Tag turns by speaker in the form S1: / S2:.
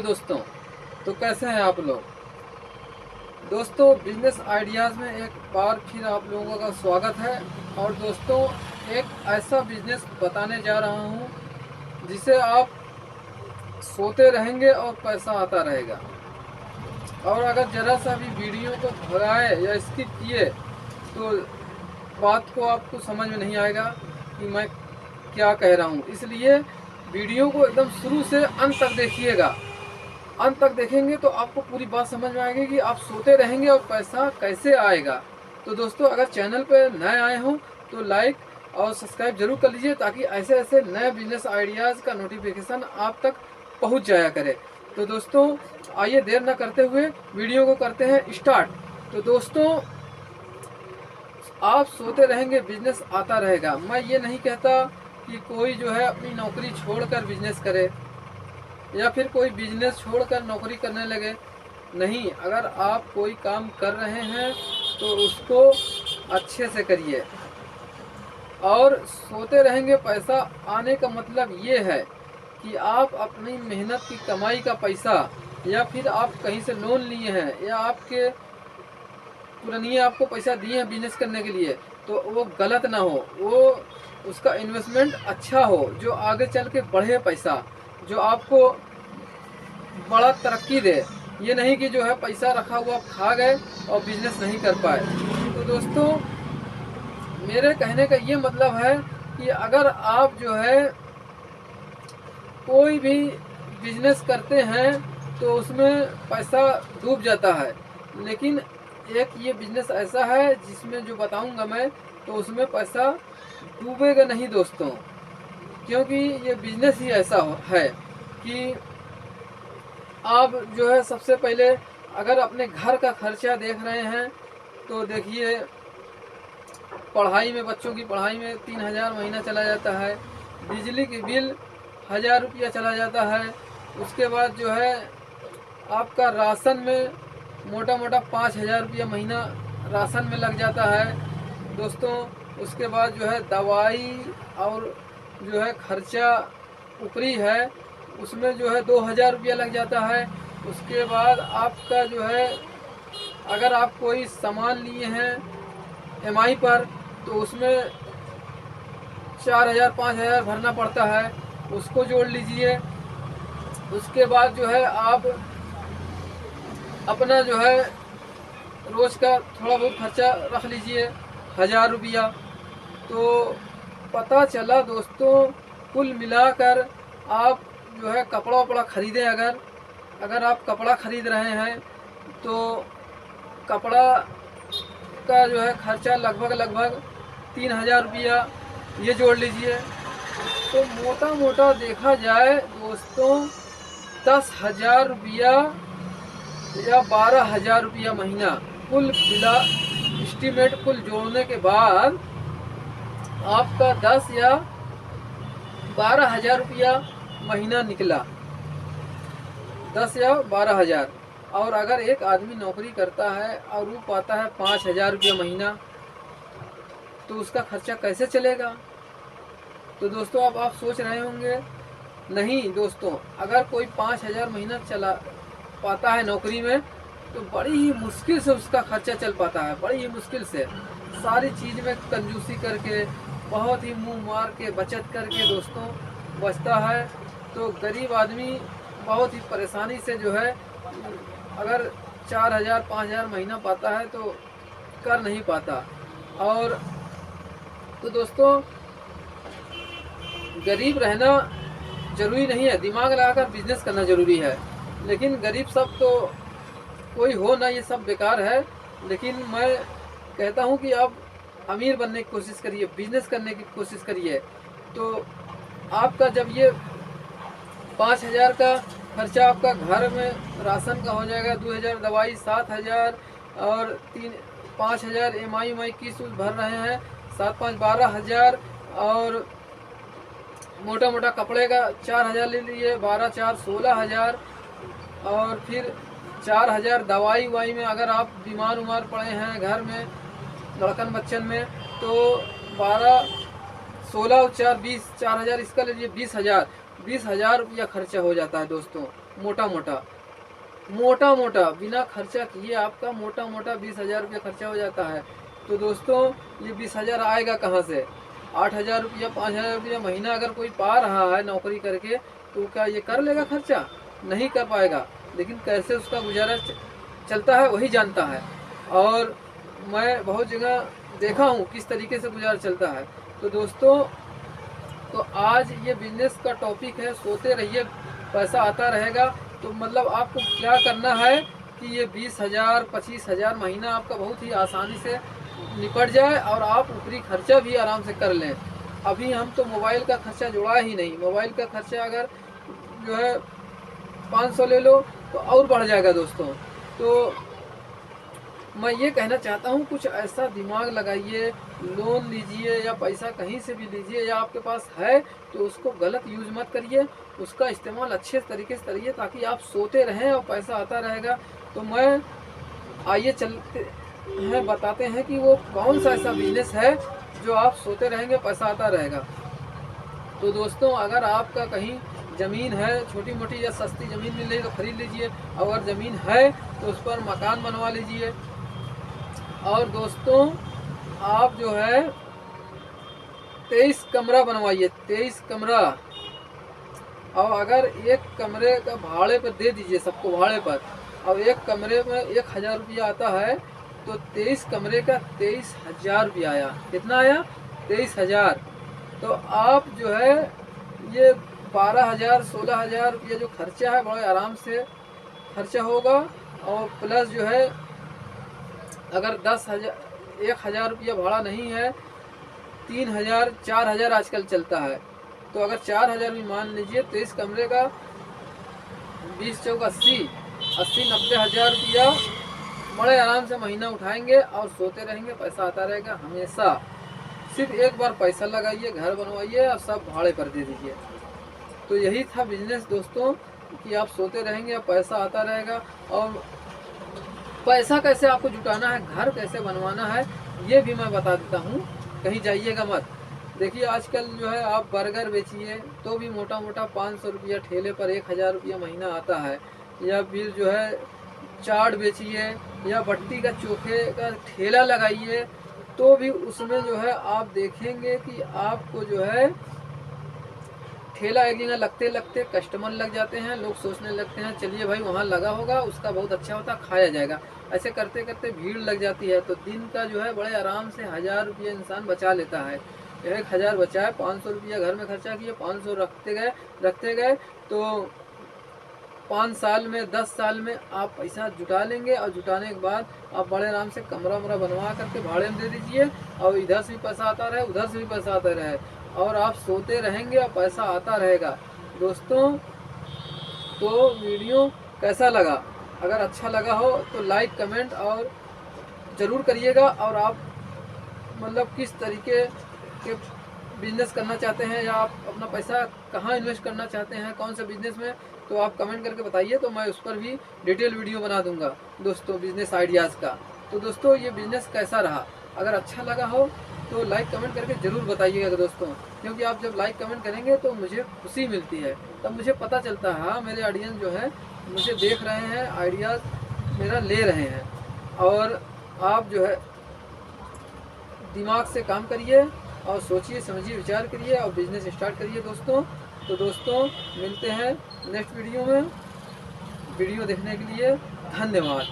S1: दोस्तों, तो कैसे हैं आप लोग। दोस्तों, बिजनेस आइडियाज़ में एक बार फिर आप लोगों का स्वागत है। और दोस्तों, एक ऐसा बिजनेस बताने जा रहा हूं जिसे आप सोते रहेंगे और पैसा आता रहेगा। और अगर ज़रा सा भी वीडियो को भगाए या स्किप किए तो बात को आपको समझ में नहीं आएगा कि मैं क्या कह रहा हूं। इसलिए वीडियो को एकदम शुरू से अंत तक देखिएगा। अंत तक देखेंगे तो आपको पूरी बात समझ में आएगी कि आप सोते रहेंगे और पैसा कैसे आएगा। तो दोस्तों, अगर चैनल पर नए आए हों तो लाइक और सब्सक्राइब जरूर कर लीजिए, ताकि ऐसे ऐसे नए बिजनेस आइडियाज़ का नोटिफिकेशन आप तक पहुंच जाया करे। तो दोस्तों, आइए देर न करते हुए वीडियो को करते हैं स्टार्ट। तो दोस्तों, आप सोते रहेंगे, बिजनेस आता रहेगा। मैं ये नहीं कहता कि कोई जो है अपनी नौकरी छोड़कर बिजनेस करे या फिर कोई बिजनेस छोड़कर नौकरी करने लगे। नहीं, अगर आप कोई काम कर रहे हैं तो उसको अच्छे से करिए। और सोते रहेंगे पैसा आने का मतलब ये है कि आप अपनी मेहनत की कमाई का पैसा, या फिर आप कहीं से लोन लिए हैं, या आपके पुरानिए आपको पैसा दिए हैं बिजनेस करने के लिए, तो वो गलत ना हो, वो उसका इन्वेस्टमेंट अच्छा हो जो आगे चल के बढ़े पैसा, जो आपको बड़ा तरक्की दे। ये नहीं कि जो है पैसा रखा हुआ खा गए और बिजनेस नहीं कर पाए। तो दोस्तों, मेरे कहने का ये मतलब है कि अगर आप जो है कोई भी बिजनेस करते हैं तो उसमें पैसा डूब जाता है, लेकिन एक ये बिजनेस ऐसा है जिसमें जो बताऊंगा मैं, तो उसमें पैसा डूबेगा नहीं दोस्तों। क्योंकि ये बिजनेस ही ऐसा है कि आप जो है सबसे पहले अगर अपने घर का खर्चा देख रहे हैं तो देखिए, पढ़ाई में, बच्चों की पढ़ाई में 3,000 महीना चला जाता है। बिजली की बिल 1,000 रुपया चला जाता है। उसके बाद जो है आपका राशन में मोटा मोटा 5,000 रुपया महीना राशन में लग जाता है दोस्तों। उसके बाद जो है दवाई और जो है खर्चा ऊपरी है, उसमें जो है 2,000 रुपया लग जाता है। उसके बाद आपका जो है अगर आप कोई सामान लिए हैं EMI पर तो उसमें 4,000 5,000 भरना पड़ता है, उसको जोड़ लीजिए। उसके बाद जो है आप अपना जो है रोज़ का थोड़ा बहुत खर्चा रख लीजिए 1,000 रुपया। तो पता चला दोस्तों, कुल मिलाकर आप जो है कपड़ा वपड़ा ख़रीदें, अगर आप कपड़ा ख़रीद रहे हैं तो कपड़ा का जो है खर्चा लगभग 3,000 रुपया ये जोड़ लीजिए। तो मोटा मोटा देखा जाए दोस्तों, 10,000 रुपया या 12,000 रुपया महीना कुल मिला एस्टीमेट कुल जोड़ने के बाद आपका 10 या 12,000 रुपया महीना निकला, 10 या 12,000। और अगर एक आदमी नौकरी करता है और वो पाता है 5,000 रुपया महीना, तो उसका खर्चा कैसे चलेगा। तो दोस्तों, अब आप सोच रहे होंगे, नहीं दोस्तों, अगर कोई 5,000 महीना चला पाता है नौकरी में तो बड़ी ही मुश्किल से उसका खर्चा चल पाता है, बड़ी ही मुश्किल से, सारी चीज़ में कंजूसी करके, बहुत ही मुंह मार के बचत करके दोस्तों बचता है। तो गरीब आदमी बहुत ही परेशानी से जो है, अगर 4,000 5,000 महीना पाता है तो कर नहीं पाता। और तो दोस्तों, गरीब रहना ज़रूरी नहीं है, दिमाग लगाकर बिजनेस करना ज़रूरी है। लेकिन गरीब सब तो कोई हो ना, ये सब बेकार है। लेकिन मैं कहता हूँ कि आप अमीर बनने की कोशिश करिए, बिजनेस करने की कोशिश करिए। तो आपका जब ये 5,000 का खर्चा आपका घर में राशन का हो जाएगा, 2,000 दवाई, 7,000 और 5,000 EMI किस्त भर रहे हैं, 7 5 12,000, और मोटा मोटा कपड़े का 4,000 ले लीजिए, 12 4 16,000, और फिर 4,000 दवाई वाई में अगर आप बीमार उमार पड़े हैं घर में लड़कन बच्चन में, तो 12 16 और 4 20, 4,000 इसका ले लीजिए, 20,000 रुपया खर्चा हो जाता है दोस्तों। मोटा मोटा बिना खर्चा किए आपका मोटा मोटा 20,000 रुपया खर्चा हो जाता है। तो दोस्तों ये 20,000 आएगा कहाँ से? 8,000 रुपया 5,000 रुपया महीना अगर कोई पा रहा है नौकरी करके, तो क्या ये कर लेगा खर्चा? नहीं कर पाएगा। लेकिन कैसे उसका गुजारा चलता है वही जानता है। और मैं बहुत जगह देखा हूँ किस तरीके से गुजारा चलता है। तो दोस्तों, तो आज ये बिजनेस का टॉपिक है, सोते रहिए पैसा आता रहेगा। तो मतलब आपको क्या करना है कि ये 20,000 25,000 महीना आपका बहुत ही आसानी से निपट जाए और आप ऊपरी खर्चा भी आराम से कर लें। अभी हम तो मोबाइल का खर्चा जोड़ा ही नहीं। मोबाइल का खर्चा अगर जो है 500 ले लो तो और बढ़ जाएगा दोस्तों। तो मैं ये कहना चाहता हूँ, कुछ ऐसा दिमाग लगाइए, लोन लीजिए या पैसा कहीं से भी लीजिए या आपके पास है तो उसको गलत यूज मत करिए, उसका इस्तेमाल अच्छे तरीके से करिए ताकि आप सोते रहें और पैसा आता रहेगा। तो मैं आइए चलते हैं, बताते हैं कि वो कौन सा ऐसा बिजनेस है जो आप सोते रहेंगे पैसा आता रहेगा। तो दोस्तों, अगर आपका कहीं ज़मीन है, छोटी मोटी या सस्ती ज़मीन मिल रही तो खरीद लीजिए। अगर ज़मीन है तो उस पर मकान बनवा लीजिए। और दोस्तों, आप जो है 23 कमरा बनवाइए, 23 कमरा। और अगर एक कमरे का भाड़े पर दे दीजिए सबको भाड़े पर, और एक कमरे में 1,000 रुपया आता है तो 23 कमरे का 23,000 रुपया आया। कितना आया? 23,000। तो आप जो है ये 12,000 16,000 रुपया जो खर्चा है बड़े आराम से खर्चा होगा। और प्लस जो है अगर 10,000 1,000 रुपया भाड़ा नहीं है, 3,000 4,000 आजकल चलता है। तो अगर 4,000 भी मान लीजिए तो इस कमरे का 20 चौक 80 90,000 रुपया बड़े आराम से महीना उठाएंगे और सोते रहेंगे, पैसा आता रहेगा हमेशा। सिर्फ एक बार पैसा लगाइए, घर बनवाइए और सब भाड़े पर दे दीजिए। तो यही था बिजनेस दोस्तों, कि आप सोते रहेंगे और पैसा आता रहेगा। और पैसा कैसे आपको जुटाना है, घर कैसे बनवाना है, ये भी मैं बता देता हूँ, कहीं जाइएगा मत। देखिए आजकल जो है आप बर्गर बेचिए तो भी मोटा मोटा 500 रुपया ठेले पर 1,000 रुपया महीना आता है। या फिर जो है चाट बेचिए या बट्टी का चोखे का ठेला लगाइए तो भी उसमें जो है आप देखेंगे कि आपको जो है ठेला एक जगह लगते लगते कस्टमर लग जाते हैं, लोग सोचने लगते हैं चलिए भाई वहाँ लगा होगा, उसका बहुत अच्छा होता, खाया जाएगा। ऐसे करते करते भीड़ लग जाती है। तो दिन का जो है बड़े आराम से 1,000 रुपया इंसान बचा लेता है। 1,000 बचाए, 500 रुपया घर में खर्चा किए, 500 रखते गए तो 5 साल में 10 साल में आप पैसा जुटा लेंगे। और जुटाने के बाद आप बड़े आराम से कमरा वमरा बनवा करके भाड़े में दे दीजिए और इधर से भी पैसा आता रहे, उधर से भी पैसा आता रहे और आप सोते रहेंगे और पैसा आता रहेगा। दोस्तों, तो वीडियो कैसा लगा? अगर अच्छा लगा हो तो लाइक कमेंट और ज़रूर करिएगा। और आप मतलब किस तरीके के बिजनेस करना चाहते हैं या आप अपना पैसा कहाँ इन्वेस्ट करना चाहते हैं, कौन सा बिजनेस में, तो आप कमेंट करके बताइए। तो मैं उस पर भी डिटेल वीडियो बना दूंगा दोस्तों, बिजनेस आइडियाज़ का। तो दोस्तों, ये बिजनेस कैसा रहा? अगर अच्छा लगा हो तो लाइक कमेंट करके ज़रूर बताइएगा दोस्तों, क्योंकि आप जब लाइक कमेंट करेंगे तो मुझे खुशी मिलती है, तब मुझे पता चलता है हाँ मेरे ऑडियंस जो है मुझे देख रहे हैं, आइडियाज़ मेरा ले रहे हैं। और आप जो है दिमाग से काम करिए और सोचिए समझिए विचार करिए और बिजनेस स्टार्ट करिए दोस्तों। तो दोस्तों, मिलते हैं नेक्स्ट वीडियो में। वीडियो देखने के लिए धन्यवाद।